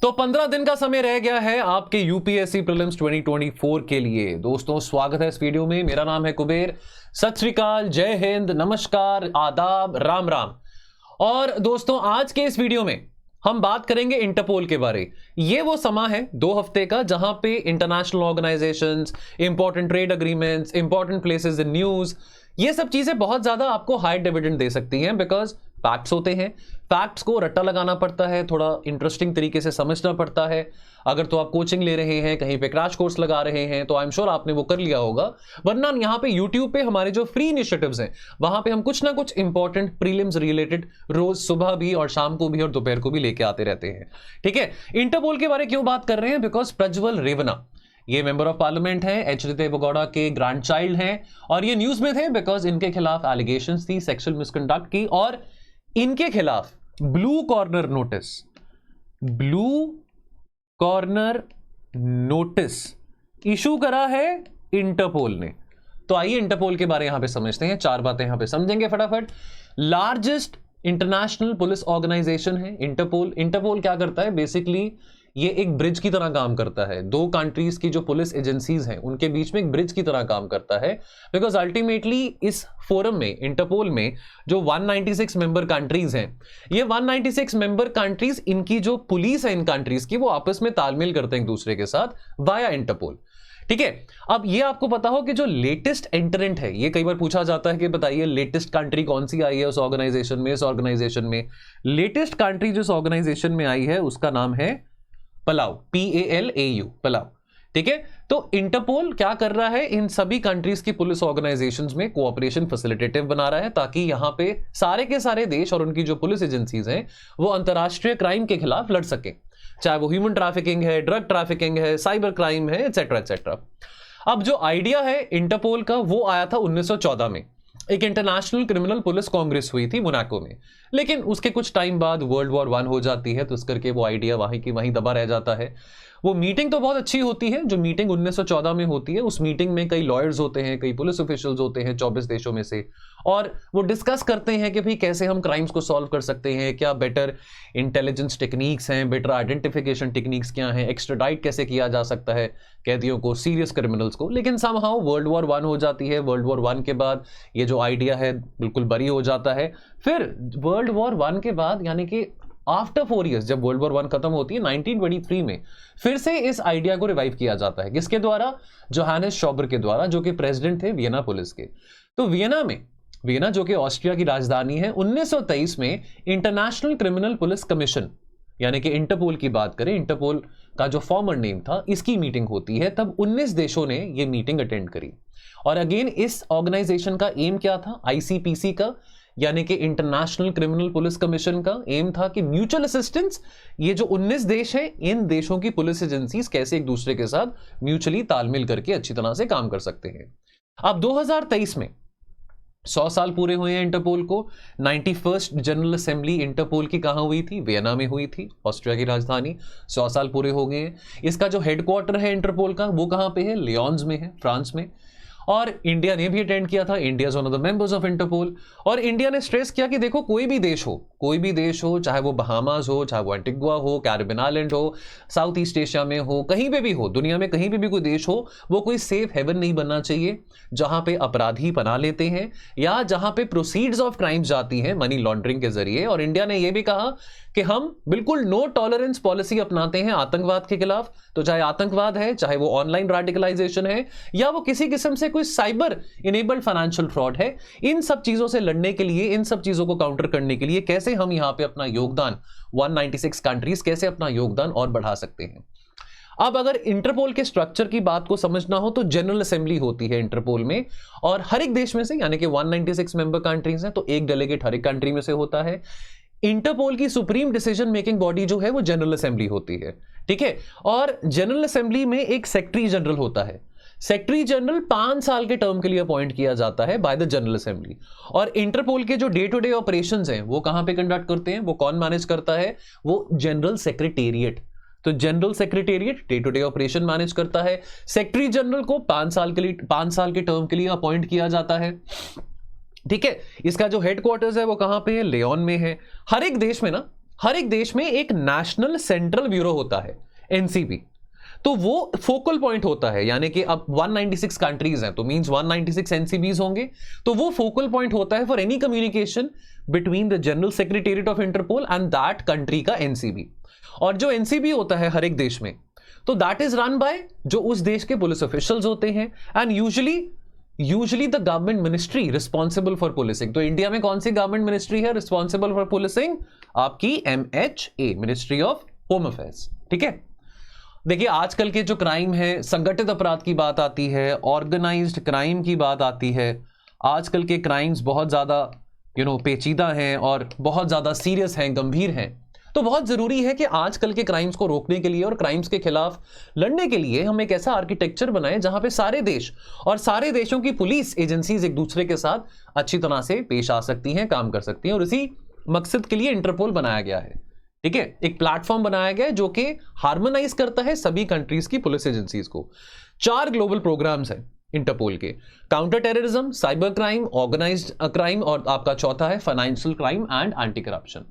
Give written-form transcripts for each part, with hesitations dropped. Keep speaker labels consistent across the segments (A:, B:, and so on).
A: तो 15 दिन का समय रह गया है आपके यूपीएससी प्रीलिम्स 2024 के लिए। दोस्तों स्वागत है इस वीडियो में। मेरा नाम है कुबेर। सत श्री अकाल, जय हिंद, नमस्कार, आदाब, राम राम। और दोस्तों आज के इस वीडियो में हम बात करेंगे इंटरपोल के बारे। ये वो समा है 2 हफ्ते का जहां पे international organisations, important trade agreements, important places in news, ये सब चीजें बहुत ज्यादा आपको हाई डिविडेंड दे सकती हैं। बिकॉज फैक्ट्स होते हैं, फैक्ट्स को रट्टा लगाना पड़ता है, थोड़ा इंटरेस्टिंग तरीके से समझना पड़ता है। अगर तो आप कोचिंग ले रहे हैं, कहीं पे क्रैश कोर्स लगा रहे हैं, तो आई एम श्योर आपने वो कर लिया होगा। वरना यहाँ पे यूट्यूब पे हमारे जो फ्री इनिशिएटिव्स हैं वहां पे हम कुछ ना कुछ इंपॉर्टेंट प्रीलिम्स रिलेटेड रोज सुबह भी और शाम को भी और दोपहर को भी लेके आते रहते हैं। ठीक है, इंटरपोल के बारे क्यों बात कर रहे हैं? बिकॉज प्रज्वल रेवन्ना ये मेंबर ऑफ पार्लियामेंट है, एच डी देवेगौड़ा के ग्रैंड चाइल्ड हैं, और ये न्यूज में थे बिकॉज इनके खिलाफ एलिगेशंस थी सेक्सुअल मिसकंडक्ट की, और इनके खिलाफ ब्लू कॉर्नर नोटिस इशू करा है इंटरपोल ने। तो आइए इंटरपोल के बारे यहां पे समझते हैं। 4 बातें यहां पे समझेंगे फटाफट। लार्जेस्ट इंटरनेशनल पुलिस ऑर्गेनाइजेशन है इंटरपोल। इंटरपोल क्या करता है? बेसिकली ये एक ब्रिज की तरह काम करता है। 2 कंट्रीज की जो पुलिस एजेंसीज हैं उनके बीच में एक ब्रिज की तरह काम करता है। बिकॉज अल्टीमेटली इस फोरम में, इंटरपोल में, जो 196 मेंबर कंट्रीज हैं, ये 196 मेंबर कंट्रीज, इनकी जो पुलिस है इन कंट्रीज की, वो आपस में तालमेल करते हैं एक दूसरे के साथ वाया इंटरपोल। ठीक है, अब ये आपको पता हो कि जो लेटेस्ट एंटरेंट है, ये कई बार पूछा जाता है कि बताइए लेटेस्ट कंट्री कौन सी आई है उस ऑर्गेनाइजेशन में। इस ऑर्गेनाइजेशन में लेटेस्ट कंट्री जिस ऑर्गेनाइजेशन में आई है उसका नाम है पलाऊ, PALAU, पलाऊ। ठीक है, तो इंटरपोल क्या कर रहा है? इन सभी कंट्रीज की पुलिस ऑर्गेनाइजेशंस में कोऑपरेशन फैसिलिटेटिव बना रहा है, ताकि यहां पे सारे के सारे देश और उनकी जो पुलिस एजेंसीज हैं वो अंतरराष्ट्रीय क्राइम के खिलाफ लड़ सके, चाहे वो ह्यूमन ट्रैफिकिंग है, ड्रग ट्रैफिकिंग है, साइबर क्राइम है, एटसेट्रा एटसेट्रा। अब जो आइडिया है इंटरपोल का वो आया था 1914 में। एक इंटरनेशनल क्रिमिनल पुलिस कांग्रेस हुई थी मोनाको में, लेकिन उसके कुछ टाइम बाद वर्ल्ड वॉर 1 हो जाती है, तो इस करके वो आइडिया वहीं की वहीं दबा रह जाता है। वो मीटिंग तो बहुत अच्छी होती है जो मीटिंग 1914 में होती है। उस मीटिंग में कई लॉयर्स होते हैं, कई पुलिस ऑफिशियल्स होते हैं 24 देशों में से, और वो डिस्कस करते हैं कि भाई कैसे हम क्राइम्स को सॉल्व कर सकते हैं, क्या बेटर इंटेलिजेंस टेक्निक्स हैं, बेटर आइडेंटिफिकेशन टेक्निक्स क्या हैं, एक्स्ट्राडाइट कैसे किया जा सकता है कैदियों को, सीरियस क्रिमिनल्स को। लेकिन समहाउ वर्ल्ड वॉर 1 हो जाती है। वर्ल्ड वॉर 1 के बाद ये जो आइडिया है बिल्कुल बरी हो जाता है। फिर वर्ल्ड वॉर 1 के बाद, यानी कि आफ्टर 4 इयर्स, जब वर्ल्ड वॉर 1 खत्म होती है 1923 में, फिर से इस आइडिया को रिवाइव किया जाता है। किसके द्वारा? जोहानिस शॉबर के द्वारा, जो कि प्रेसिडेंट थे वियना पुलिस के। तो वियना जो कि ऑस्ट्रिया की राजधानी है, 1923 में इंटरनेशनल क्रिमिनल पुलिस कमीशन, यानी कि इंटरपोल की बात करें, इंटरपोल का जो फॉर्मर नेम था, इसकी मीटिंग होती है। तब 19 देशों ने यह मीटिंग अटेंड करी। और अगेन इस ऑर्गेनाइजेशन का एम क्या था? ICPC का, यानी कि इंटरनेशनल क्रिमिनल पुलिस कमीशन का एम था कि म्यूचुअल असिस्टेंस, ये जो 19 देश हैं, इन देशों की पुलिस एजेंसीज कैसे एक दूसरे के साथ म्यूचुअली तालमेल करके अच्छी तरह से काम कर सकते हैं। अब 2023 में 100 साल पूरे हुए हैं इंटरपोल को। 91st जनरल असेंबली इंटरपोल की कहां हुई थी? वियना में हुई थी, ऑस्ट्रिया की राजधानी। 100 साल पूरे हो गए हैं। इसका जो हेडक्वार्टर है इंटरपोल का, वो कहां पे है? लियोन्स में है, फ्रांस में। और इंडिया ने भी अटेंड किया था। India is one of the members of Interpol. और इंडिया ने स्ट्रेस किया कि देखो, कोई भी देश हो, चाहे वो बहामास हो, चाहे वो एंटीगुआ हो, कैरिबियन आइलैंड हो, साउथ ईस्ट एशिया में हो, कहीं पे भी हो, दुनिया में कहीं पे भी कोई देश हो, वो कोई सेफ हेवन नहीं बनना चाहिए जहां पे अपराधी पनाह लेते हैं या जहां पे प्रोसीड्स ऑफ क्राइम्स जाती हैं मनी लॉन्ड्रिंग के जरिए। और इंडिया ने यह भी कहा कि हम बिल्कुल नो टॉलरेंस पॉलिसी अपनाते हैं आतंकवाद के खिलाफ। तो चाहे आतंकवाद है, चाहे वो ऑनलाइन रेडिकलाइजेशन है, या वो किसी किस्म से कोई साइबर इनेबल्ड फाइनेंशियल फ्रॉड है, इन सब चीजों से लड़ने के लिए, इन सब चीजों को काउंटर करने के लिए कैसे हम यहां पे अपना योगदान, 196 कंट्रीज कैसे अपना योगदान और बढ़ा सकते हैं। अब अगर इंटरपोल के स्ट्रक्चर की बात को समझना हो तो जनरल असेंबली होती है इंटरपोल में, और हर एक देश में से, यानी कि 196 मेंबर कंट्रीज हैं, तो एक डेलीगेट हर एक कंट्री में से होता है। इंटरपोल की सुप्रीम डिसीजन मेकिंग बॉडी जो है वो जनरल असेंबली होती है। ठीक है, और जनरल असेंबली में एक सेक्रेटरी जनरल होता है। सेक्रेटरी जनरल 5 साल के टर्म के लिए अपॉइंट किया जाता है बाय द जनरल असेंबली। और इंटरपोल के जो डे टू डे ऑपरेशंस हैं वो कहां पे कंडक्ट करते हैं, वो कौन मैनेज करता है? वो जनरल सेक्रेटेरिएट। तो general secretariat day to day operation manage करता है। सेक्रेटरी जनरल को 5 साल के टर्म के लिए अपॉइंट किया जाता है। ठीक है, इसका जो हेडक्वार्टर्स है वो कहां पे है? लियोन में है। हर एक देश में ना हर एक देश में एक नेशनल सेंट्रल ब्यूरो होता है, एनसीबी, तो वो फोकल पॉइंट होता है, यानी कि अब 196 कंट्रीज हैं तो मींस 196 एनसीबीज होंगे, तो वो फोकल पॉइंट होता है for any communication between the general secretariat of Interpol and that country का एनसीबी। और जो एनसीबी होता है हर एक देश में, तो दैट इज रन बाय जो उस देश के पुलिस ऑफिशियल्स होते हैं, and usually the government ministry responsible for policing. तो इंडिया में कौन सी गवर्नमेंट मिनिस्ट्री है रिस्पॉन्सिबल फॉर पुलिसिंग? आपकी MHA, ministry of home affairs. ठीक है, देखिए आजकल के जो क्राइम है, संगठित अपराध की बात आती है, ऑर्गेनाइज्ड क्राइम की बात आती है, आजकल के क्राइम्स बहुत ज्यादा पेचीदा हैं और बहुत ज्यादा सीरियस हैं, गंभीर हैं। तो बहुत जरूरी है कि आजकल के क्राइम्स को रोकने के लिए और क्राइम्स के खिलाफ लड़ने के लिए हम एक ऐसा आर्किटेक्चर बनाएं जहां पे सारे देश और सारे देशों की पुलिस एजेंसीज एक दूसरे के साथ अच्छी तरह से पेश आ सकती हैं, काम कर सकती हैं, और इसी मकसद के लिए इंटरपोल बनाया गया है। ठीक है, एक प्लेटफॉर्म बनाया गया है जो कि हार्मोनाइज करता है सभी कंट्रीज की पुलिस एजेंसीज को। 4 ग्लोबल प्रोग्राम्स हैं इंटरपोल के, counter terrorism, cyber crime, organised crime, और आपका चौथा है financial crime and anti corruption.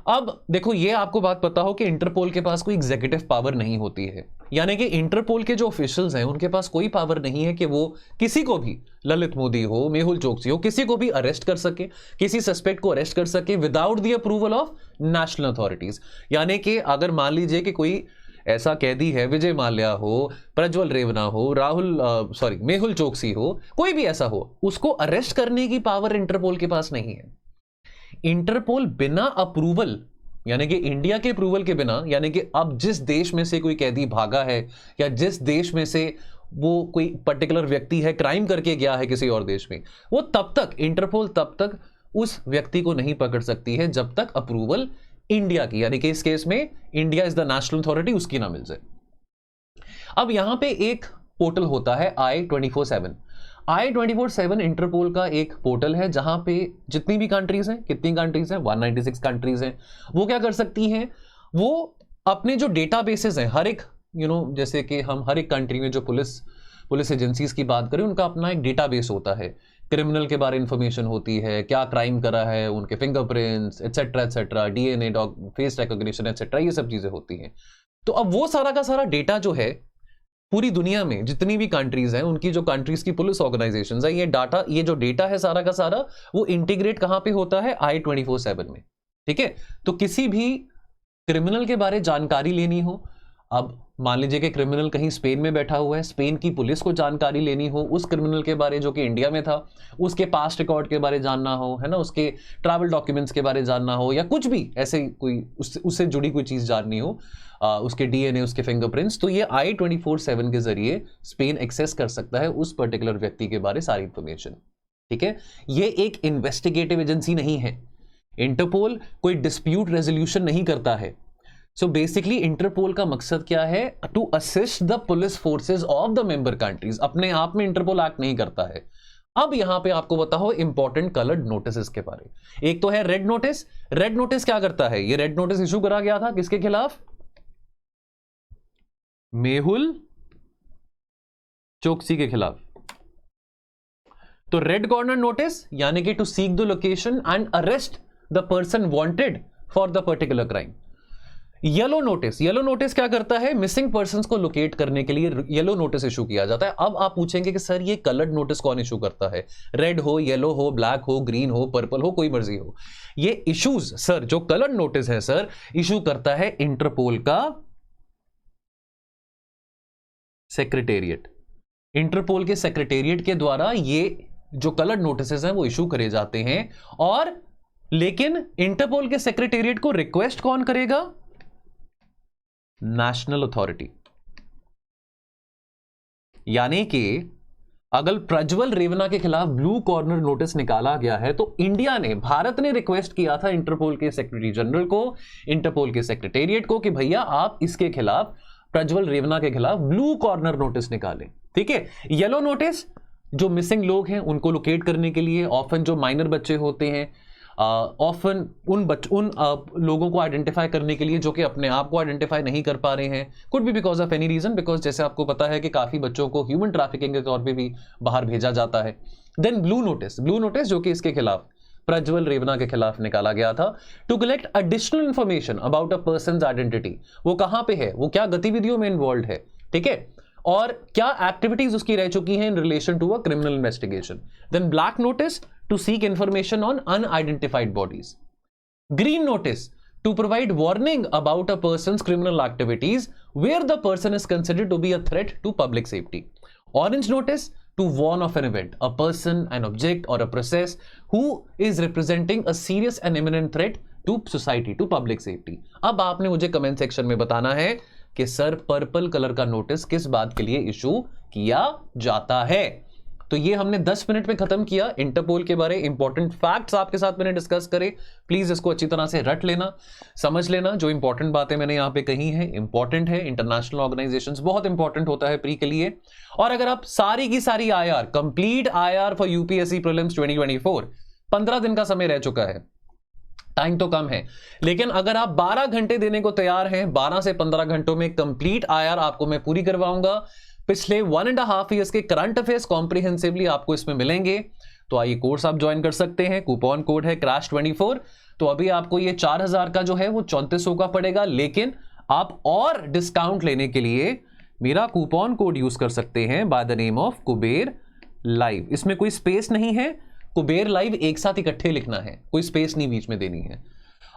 A: अब देखो, ये आपको बात पता हो कि इंटरपोल के पास कोई एग्जीक्यूटिव पावर नहीं होती है, यानी कि इंटरपोल के जो ऑफिशियल्स हैं उनके पास कोई पावर नहीं है कि वो किसी को भी, ललित मोदी हो, मेहुल चोकसी हो, किसी को भी अरेस्ट कर सके, किसी सस्पेक्ट को अरेस्ट कर सके without the approval of national authorities. यानी कि अगर मान लीजिए कि कोई ऐसा कैदी है, विजय माल्या हो, प्रज्वल रेवना हो, मेहुल चोकसी हो, कोई भी ऐसा हो, उसको अरेस्ट करने की पावर इंटरपोल के पास नहीं है। इंटरपोल बिना अप्रूवल, यानी कि इंडिया के अप्रूवल के बिना, यानी कि अब जिस देश में से कोई कैदी भागा है या जिस देश में से वो कोई पर्टिकुलर व्यक्ति है क्राइम करके गया है किसी और देश में, वो तब तक इंटरपोल तब तक उस व्यक्ति को नहीं पकड़ सकती है जब तक अप्रूवल इंडिया की, यानी कि इस केस में India is the national authority, उसकी ना मिल जाए। अब यहां पे एक पोर्टल होता है I-24/7। I-24/7 इंटरपोल का एक पोर्टल है जहां पे जितनी भी कंट्रीज हैं, कितनी कंट्रीज हैं, 196 कंट्रीज हैं, वो क्या कर सकती हैं, वो अपने जो डेटाबेसेस हैं, हर एक जैसे कि हम हर एक कंट्री में जो पुलिस एजेंसीज की बात करें, उनका अपना एक डेटाबेस होता है, क्रिमिनल के बारे इंफॉर्मेशन होती है, क्या क्राइम करा है, उनके fingerprints etcetera, DNA, face recognition etcetera, ये सब चीजें होती हैं। तो अब वो सारा का सारा डेटा जो है पूरी दुनिया में जितनी भी कंट्रीज हैं, उनकी जो कंट्रीज की पुलिस ऑर्गेनाइजेशंस है, ये जो डेटा है सारा का सारा, वो इंटीग्रेट कहां पे होता है? I-24/7 में। ठीक है, तो किसी भी क्रिमिनल के बारे जानकारी लेनी हो, अब मान लीजिए कि क्रिमिनल कहीं स्पेन में बैठा हुआ है, स्पेन की पुलिस को जानकारी लेनी हो उस क्रिमिनल के बारे जो कि इंडिया में था, उसके पास्ट रिकॉर्ड के बारे जानना हो, है ना, उसके ट्रैवल डॉक्यूमेंट्स के बारे जानना हो, या कुछ भी ऐसे कोई उससे जुड़ी कोई चीज जाननी हो, उसके DNA, उसके फिंगरप्रिंट्स, तो ये I-24/7 के जरिए स्पेन एक्सेस कर सकता है उस पर्टिकुलर व्यक्ति के बारे सारी इंफॉर्मेशन। ठीक है, ये एक इन्वेस्टिगेटिव एजेंसी नहीं है, इंटरपोल कोई डिस्प्यूट रेजोल्यूशन नहीं करता है। सो बेसिकली इंटरपोल का मकसद क्या है? To assist the police forces of the member countries. अपने आप में इंटरपोल एक्ट नहीं करता है। अब यहां पे आपको बताओ इंपॉर्टेंट कलर्ड नोटिस के बारे। एक तो है रेड नोटिस। रेड नोटिस क्या करता है? ये रेड नोटिस इशू करा गया था किसके खिलाफ? मेहुल चोकसी के खिलाफ। तो रेड कॉर्नर नोटिस यानी कि to seek the location and arrest the person wanted for the particular crime. Yellow notice क्या करता है? मिसिंग पर्संस को लोकेट करने के लिए येलो नोटिस इशू किया जाता है। अब आप पूछेंगे कि सर ये कलर्ड नोटिस कौन इशू करता है? रेड हो, येलो हो, ब्लैक हो, ग्रीन हो, पर्पल हो, कोई मर्जी हो, ये इश्यूज सर जो कलर्ड नोटिस है सर इशू करता है इंटरपोल का सेक्रेटेरिएट। इंटरपोल के सेक्रेटेरिएट के द्वारा ये जो कलर्ड नोटिस हैं वो इशू करे जाते हैं। और लेकिन इंटरपोल के सेक्रेटेरिएट को रिक्वेस्ट कौन करेगा? National authority. यानी कि अगर प्रज्वल रेवना के खिलाफ ब्लू कॉर्नर नोटिस निकाला गया है तो इंडिया ने, भारत ने रिक्वेस्ट किया था इंटरपोल के सेक्रेटरी जनरल को, इंटरपोल के सेक्रेटेरिएट को कि भैया आप इसके खिलाफ, प्रज्वल रेवना के खिलाफ ब्लू कॉर्नर नोटिस निकालें। ठीक है, येलो नोटिस जो मिसिंग लोग हैं उनको लोकेट करने के लिए, ऑफन जो माइनर बच्चे होते हैं, ऑफन उन लोगों को आइडेंटिफाई करने के लिए जो कि अपने आप को आइडेंटिफाई नहीं कर पा रहे हैं, could be because of any reason, because जैसे आपको पता है कि काफी बच्चों को ह्यूमन ट्रैफिकिंग के तौर पे भी बाहर भेजा जाता है। देन ब्लू नोटिस जो कि इसके खिलाफ प्रज्वल रेवना के खिलाफ निकाला गया था to collect additional information about a person's identity. वो कहां पे है, वो क्या गतिविधियों में इन्वॉल्व है, ठीक है, और क्या एक्टिविटीज उसकी रह चुकी हैं in relation to a criminal investigation. Then black notice to seek information on unidentified bodies. Green notice to provide warning about a person's criminal activities where the person is considered to be a threat to public safety. Orange notice to warn of an event, a person, an object or a process who is representing a serious and imminent threat to society, to public safety. अब आपने मुझे comment section में बताना है कि sir purple colour का notice किस बात के लिए इशू किया जाता है। तो ये हमने 10 मिनट में खत्म किया इंटरपोल के बारे। इंपॉर्टेंट फैक्ट्स आपके साथ मैंने डिस्कस करे, प्लीज इसको अच्छी तरह से रट लेना, समझ लेना। जो इंपॉर्टेंट बातें मैंने यहाँ पे कही हैं इंपॉर्टेंट है, इंटरनेशनल ऑर्गेनाइजेशंस बहुत इंपॉर्टेंट होता है प्री के लिए। और अगर आप सारी की सारी IR, complete IR for UPSC prelims 2024, 15 दिन का समय रह चुका है, टाइम तो कम है, लेकिन अगर आप 12 घंटे देने को तैयार हैं, 12 से 15 घंटों में कंप्लीट आईआर आपको मैं पूरी करवाऊंगा। पिछले 1.5 ईयर्स के करंट अफेयर्स कॉम्प्रिहेंसिवली आपको इसमें मिलेंगे। तो आइए कोर्स आप ज्वाइन कर सकते हैं, कूपन कोड है CRASH24। तो अभी आपको ये 4000 का जो है वो 3400 का पड़ेगा, लेकिन आप और डिस्काउंट लेने के लिए मेरा कूपन कोड यूज कर सकते हैं by the name of Kuber live. इसमें कोई स्पेस नहीं है, कुबेर लाइव एक साथ इकट्ठे लिखना है, कोई स्पेस नहीं बीच में देनी है।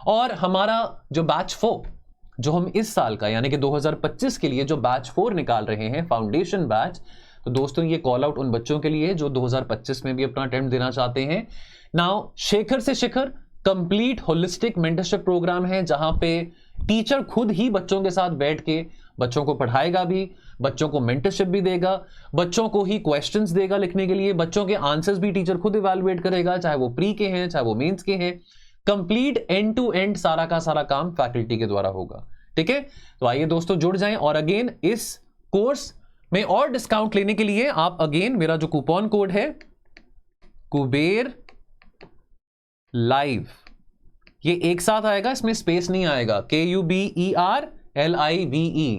A: और हमारा जो बैच 4 जो हम इस साल का यानी कि 2025 के लिए जो बैच 4 निकाल रहे हैं, फाउंडेशन बैच, तो दोस्तों ये कॉल आउट उन बच्चों के लिए जो 2025 में भी अपना अटेम्प्ट देना चाहते हैं। नाउ शेखर से शिखर कंप्लीट होलिस्टिक मेंटरशिप प्रोग्राम है, जहां पे टीचर खुद ही बच्चों के साथ बैठ के बच्चों को पढ़ाएगा भी, बच्चों को मेंटरशिप भी देगा, बच्चों को ही क्वेश्चंस देगा लिखने के लिए, बच्चों के आंसर्स भी टीचर खुद इवैल्यूएट करेगा, चाहे वो प्री के हैं चाहे वो मेंस के हैं। कंप्लीट एंड टू एंड सारा का सारा काम फैकल्टी के द्वारा होगा, ठीक है। तो आइए दोस्तों जुड़ जाएं। और अगेन इस कोर्स में और डिस्काउंट लेने के लिए आप अगेन मेरा जो कूपन कोड है कुबेर लाइव, ये एक साथ आएगा, इसमें स्पेस नहीं आएगा, KUBERLIVE,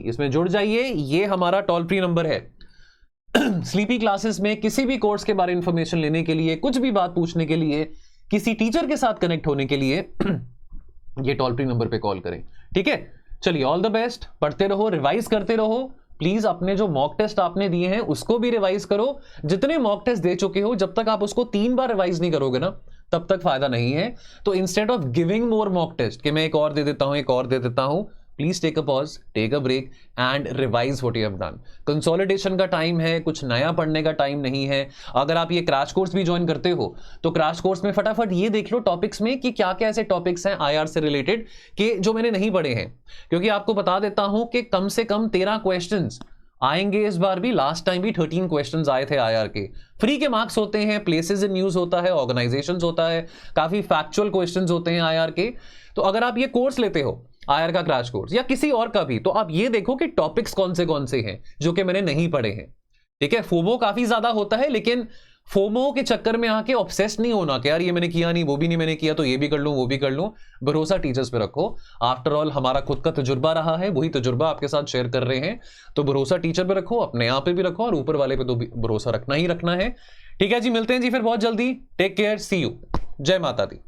A: इसमें जुड़ जाइए। ये हमारा टोल फ्री नंबर है। स्लीपी क्लासेस में किसी भी कोर्स के बारे में इंफॉर्मेशन लेने के लिए, कुछ भी बात पूछने के लिए, किसी टीचर के साथ कनेक्ट होने के लिए ये टोल फ्री नंबर पे कॉल करें, ठीक है। चलिए ऑल द बेस्ट, पढ़ते रहो, रिवाइज करते रहो। प्लीज अपने जो मॉक टेस्ट आपने दिए हैं उसको भी रिवाइज करो। जितने मॉक टेस्ट दे चुके हो, जब तक आप उसको 3 बार रिवाइज नहीं करोगे ना, तब तक फायदा नहीं है। तो instead of giving more mock test कि मैं एक और दे देता हूं, एक और दे देता हूं, please take a pause, take a break and revise what you have done. Consolidation का टाइम है, कुछ नया पढ़ने का टाइम नहीं है। अगर आप ये क्रैश कोर्स भी ज्वाइन करते हो तो क्रैश कोर्स में फटाफट ये देख लो टॉपिक्स में कि क्या क्या ऐसे टॉपिक्स हैं आईआर से रिलेटेड कि जो मैंने नहीं पढ़े हैं, क्योंकि आपको बता देता हूं कि कम से कम 13 क्वेश्चंस आएंगे इस बार भी। लास्ट टाइम भी 13 क्वेश्चंस आए थे आईआर के। फ्री के मार्क्स होते हैं, प्लेसेस इन न्यूज होता है, ऑर्गेनाइजेशंस होता है, काफी फैक्चुअल क्वेश्चंस होते हैं आईआर के। तो अगर आप ये कोर्स लेते हो आईआर का क्रैश कोर्स या किसी और का भी, तो आप ये देखो कि टॉपिक्स कौन से हैं जो कि मैंने नहीं पढ़े हैं, ठीक है। फोमो काफी ज्यादा होता है, लेकिन फोमो के चक्कर में आके ऑब्सेस्ड नहीं होना कि यार ये मैंने किया नहीं, वो भी नहीं मैंने किया, तो ये भी कर लूं वो भी कर लूं। भरोसा टीचर्स पे रखो। आफ्टर ऑल हमारा खुद का तजुर्बा रहा है, वही तजुर्बा आपके साथ शेयर कर रहे हैं। तो भरोसा टीचर पे रखो, अपने आप पे भी रखो, और ऊपर वाले पे तो भरोसा रखना ही रखना है, ठीक है जी। मिलते हैं जी फिर बहुत जल्दी। टेक केयर, सी यू, जय माता दी।